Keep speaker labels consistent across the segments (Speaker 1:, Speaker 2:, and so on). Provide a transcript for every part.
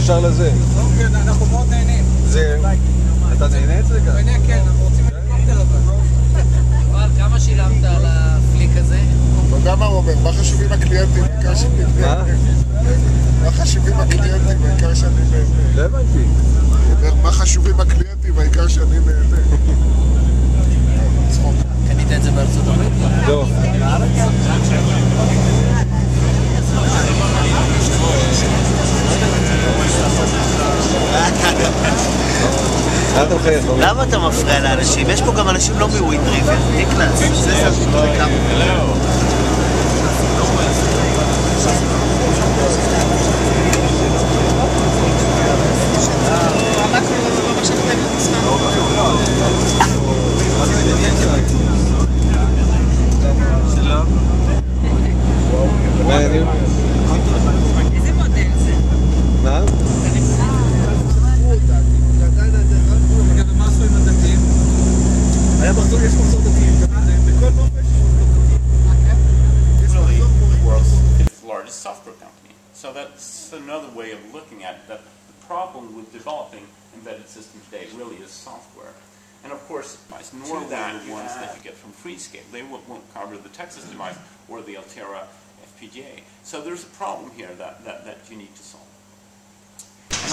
Speaker 1: ישר לזה.
Speaker 2: כן, אנחנו מאוד נהנים.
Speaker 1: אתה נהנה את זה גם?
Speaker 2: כן, אנחנו רוצים לקרוא
Speaker 3: אבל כמה שילמת על הפליק הזה?
Speaker 4: אתה יודע מה הוא אומר? מה חשובים הקליינטים? בעיקר שאני נהנה. מה חשובים הקליינטים? בעיקר שאני נהנה.
Speaker 1: לא הבנתי.
Speaker 4: הוא אומר, מה חשובים הקליינטים? בעיקר שאני נהנה. צחוק.
Speaker 3: קנית את זה בארצות הברית?
Speaker 1: לא.
Speaker 5: למה אתה מפריע לאנשים? יש פה גם אנשים לא מוויט ריבר. ניקלס, זה כמה.
Speaker 6: איזה מודל זה?
Speaker 1: מה?
Speaker 2: ומה עשו עם הדתיים?
Speaker 4: היה מחזור, יש מחזור דתיים. בכל נופש יש מחזור מורים.
Speaker 7: It's the largest software company. So that's another way of looking at it, that the problem with developing embedded systems today really is software. And of course, nor that the ones that you get from Freescale. They won't cover the Texas device or the Altera FPGA. So there's a problem here that you need to solve. And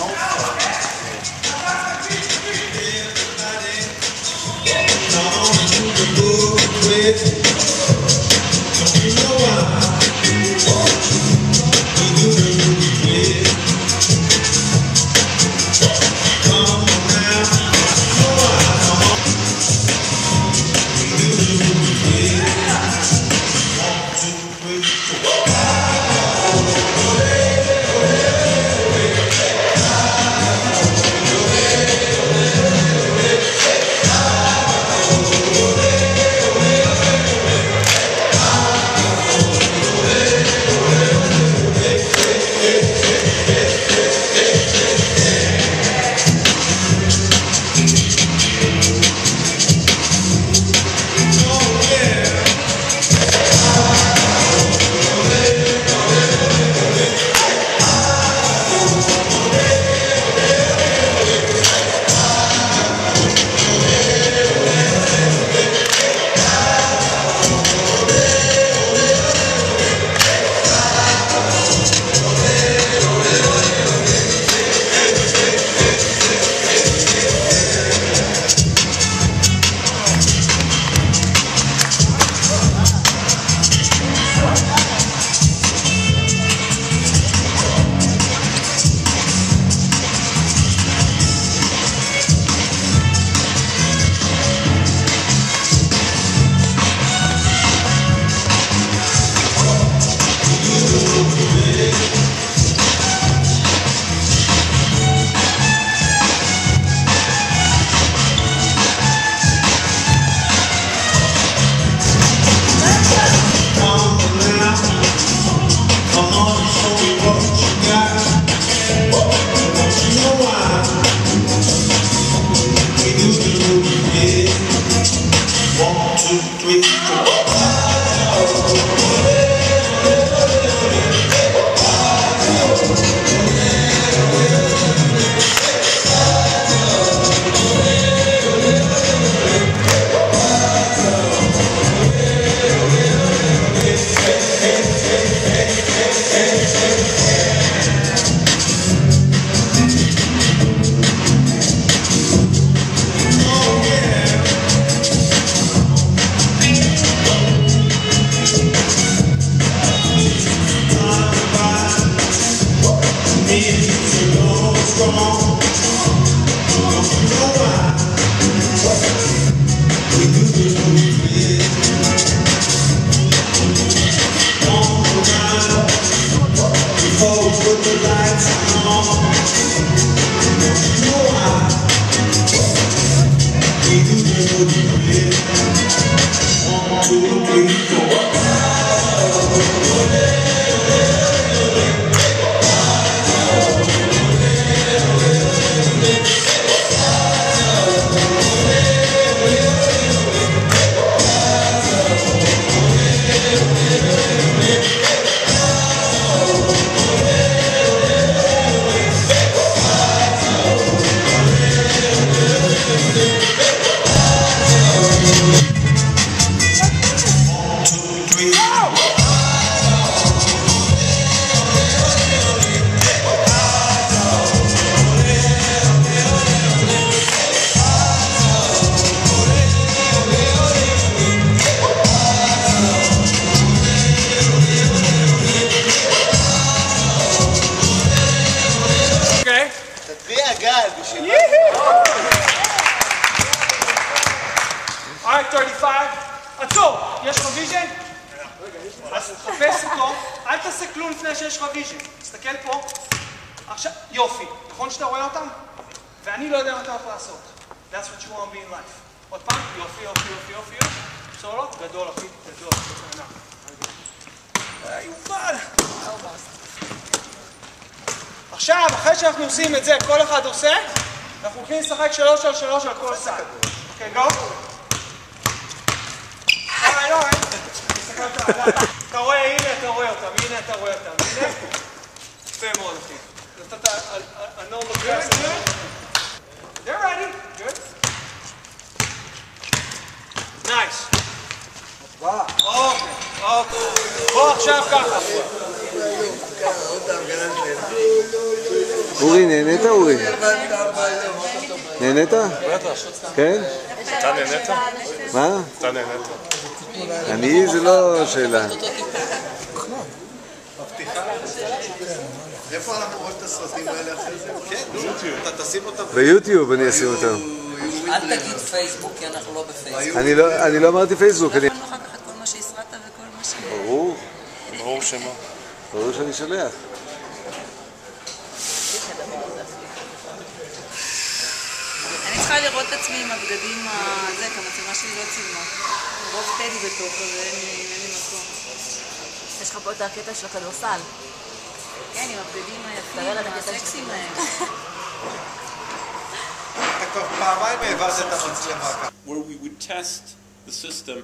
Speaker 2: כלום לפני שיש לך ויז'ן. תסתכל פה. עכשיו, יופי. נכון שאתה רואה אותם? ואני לא יודע מה אתה הולך לעשות. That's what you want to be in life. עוד פעם, יופי, יופי, יופי, יופי. סולו, גדול, אחי, גדול. יובל. עכשיו, אחרי שאנחנו עושים את זה, כל אחד עושה, אנחנו הולכים לשחק 3 על 3 על כל סל. אוקיי, גו? אתה רואה, הנה אתה רואה אותם, הנה אתה רואה אותם, הנה. יפה מאוד, אחי. נתת הנורמל קלאס. They're ready. Good. Nice. אוקיי. בוא עכשיו ככה.
Speaker 1: אורי, נהנית אורי? נהנית? כן?
Speaker 8: אתה נהנית?
Speaker 1: מה?
Speaker 8: אתה נהנית?
Speaker 1: אני זה לא שאלה.
Speaker 4: איפה אנחנו רואים את הסרטים האלה אחרי זה?
Speaker 1: כן, אתה תשים אותם. ביוטיוב אני אשים אותם.
Speaker 3: אל תגיד פייסבוק, כי אנחנו לא בפייסבוק.
Speaker 1: אני לא אמרתי פייסבוק.
Speaker 6: אחר כך את כל מה שהסרטת וכל מה ש...
Speaker 1: ברור.
Speaker 8: ברור שמה.
Speaker 1: ברור שאני שולח.
Speaker 6: אני צריכה לראות את עצמי עם הבגדים הזה, כי המצלמה שלי לא צילמה. רוב טדי בתוך, אז אין לי מקום.
Speaker 9: יש לך פה את הקטע של הכדורסל.
Speaker 6: כן, עם הבגדים
Speaker 9: תראה לה את
Speaker 6: היפים,
Speaker 9: הקטע של
Speaker 6: הסקסים
Speaker 9: הכדורסל.
Speaker 6: האלה.
Speaker 1: אתה כבר פעמיים העברת את המצלמה.
Speaker 7: Where we would test the system